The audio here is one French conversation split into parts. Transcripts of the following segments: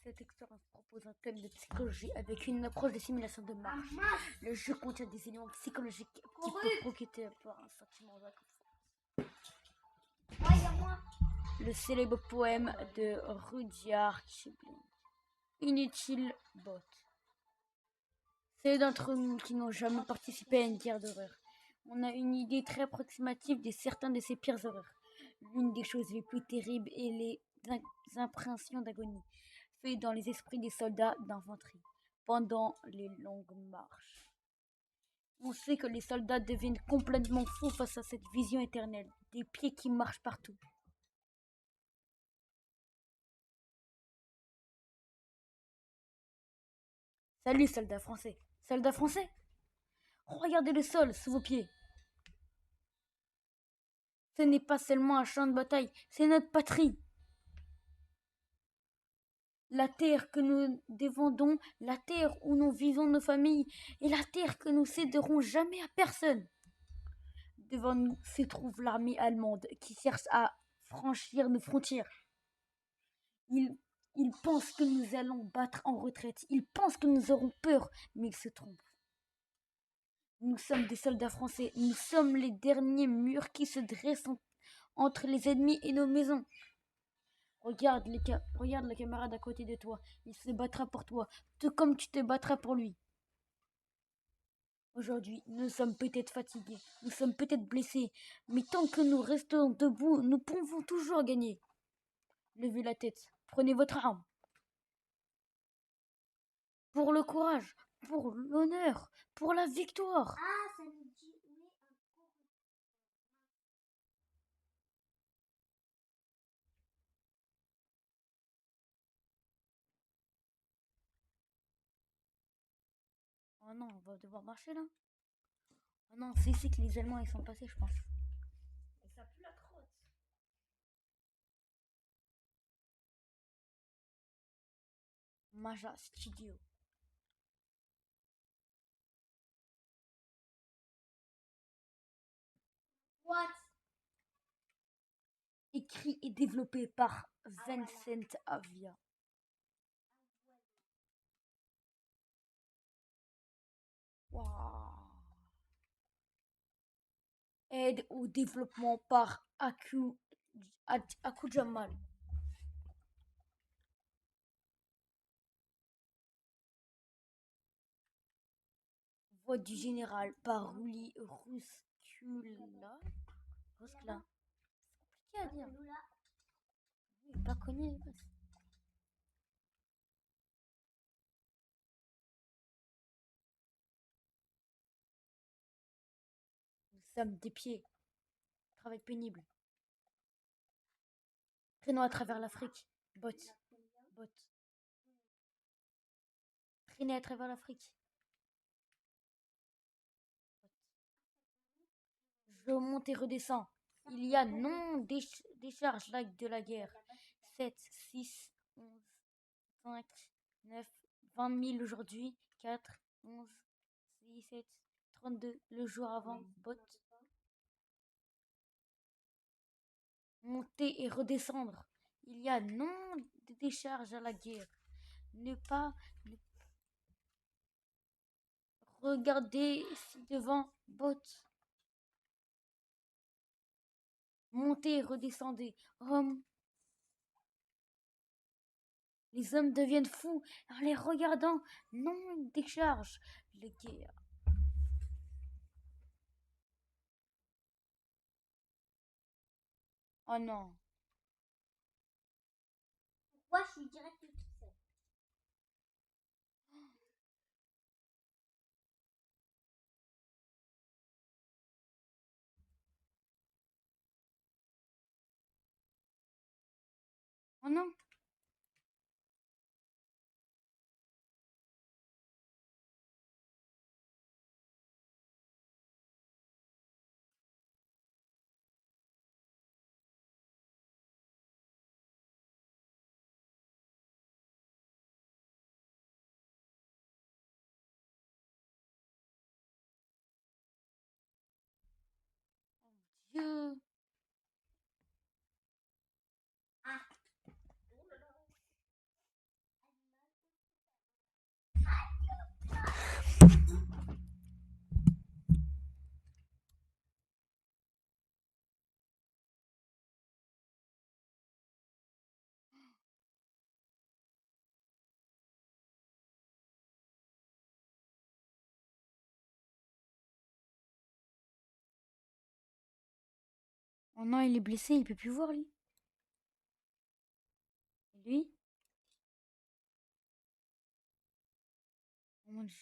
Cette expérience propose un thème de psychologie avec une approche de simulation de marche. Le jeu contient des éléments psychologiques qui peuvent provoquer par un sentiment d'inconfort. Le célèbre poème de Rudyard Kipling. Inutile bot. Ceux d'entre nous qui n'ont jamais participé à une guerre d'horreur, on a une idée très approximative de certains de ces pires horreurs. L'une des choses les plus terribles est les impressions d'agonie faites dans les esprits des soldats d'infanterie pendant les longues marches. On sait que les soldats deviennent complètement fous face à cette vision éternelle, des pieds qui marchent partout. Salut, soldats français. Soldats français, regardez le sol sous vos pieds. Ce n'est pas seulement un champ de bataille, c'est notre patrie. La terre que nous défendons, la terre où nous vivons nos familles, et la terre que nous céderons jamais à personne. Devant nous se trouve l'armée allemande qui cherche à franchir nos frontières. Ils pensent que nous allons battre en retraite. Ils pensent que nous aurons peur, mais ils se trompent. Nous sommes des soldats français. Nous sommes les derniers murs qui se dressent entre les ennemis et nos maisons. Regarde le camarade à côté de toi. Il se battra pour toi, tout comme tu te battras pour lui. Aujourd'hui, nous sommes peut-être fatigués, nous sommes peut-être blessés, mais tant que nous restons debout, nous pouvons toujours gagner. Levez la tête, prenez votre arme. Pour le courage, pour l'honneur, pour la victoire. Ah, ça nous dit oui. Oh non, on va devoir marcher là. Oh non, c'est ici que les Allemands ils sont passés, je pense. Et ça pue la crotte. Maja Studio. What? Écrit et développé par Vincent Avia. Wow. Aide au développement par Aku Jamal. Voix du général par Ruli Ruskula. Ruskla. C'est compliqué à dire. Oui, pas connu. Nous sommes des pieds. Travail pénible. Traînons à travers l'Afrique. Bot. Bot. Traîner à travers l'Afrique. Je monte et redescends. Il y a non décharge de la guerre. 7, 6, 11, 5, 9, 20 000 aujourd'hui. 4, 11, 17, 32 le jour avant. Bot. Monter et redescendre. Il y a non de décharge à la guerre. Ne pas regarder devant. Bot. Montez et redescendez. Homme. Les hommes deviennent fous en les regardant. Non, ils déchargent les guerres. Oh non. Pourquoi je suis direct tout seul? Oh non. Dieu. Ah. Oh non, il est blessé, il peut plus voir lui. Et lui? Oh mon Dieu.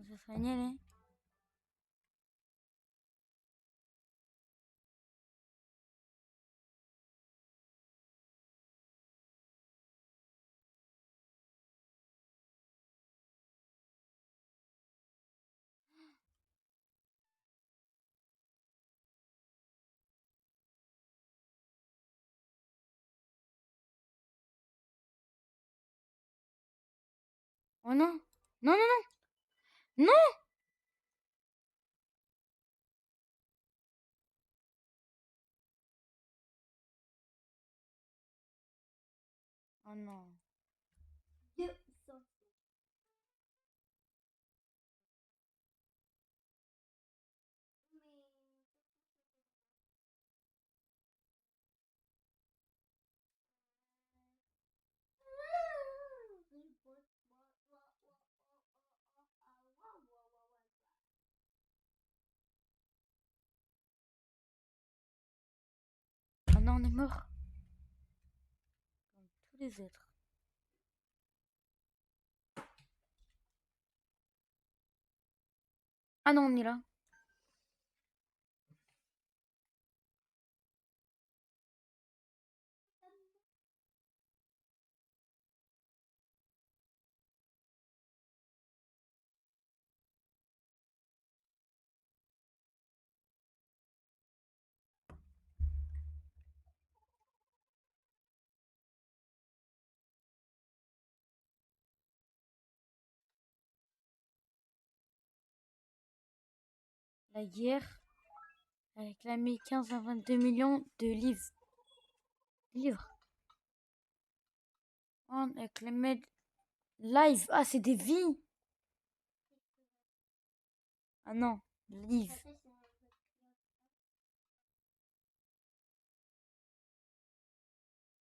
Ça serait nul, hein. Oh non. Non, non, non. Non. Oh non. Oh non, on est mort. Comme tous les êtres. Ah non, on est là. La guerre a réclamé 15 à 22 millions de livres. On a réclamé live. Ah, c'est des vies. Ah non, livres.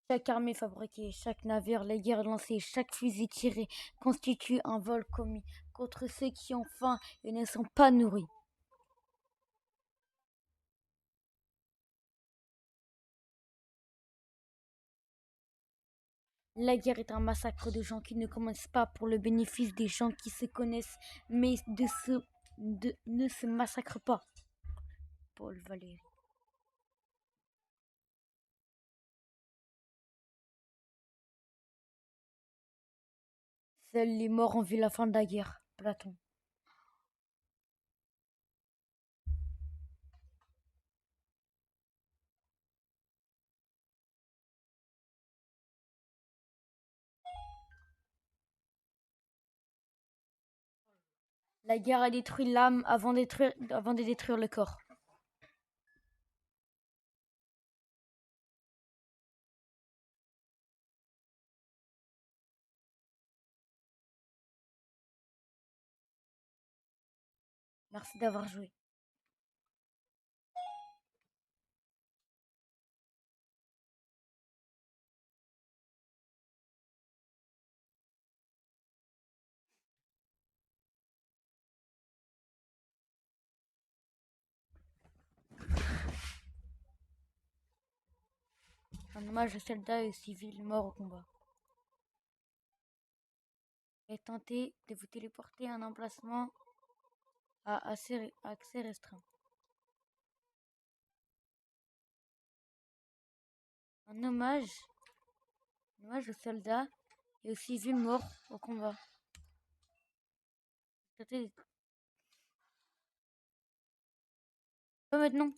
Chaque armée fabriquée, chaque navire, les guerres lancées, chaque fusil tiré constitue un vol commis contre ceux qui ont faim et ne sont pas nourris. La guerre est un massacre de gens qui ne commencent pas pour le bénéfice des gens qui se connaissent, mais ne se massacrent pas. Paul Valéry. Seuls les morts ont vu la fin de la guerre. Platon. La guerre a détruit l'âme avant de détruire le corps. Merci d'avoir joué. Un hommage aux soldats et aux civils morts au combat. Et tentez de vous téléporter à un emplacement à accès restreint. Un hommage aux soldats et aux civils morts au combat. Pas maintenant.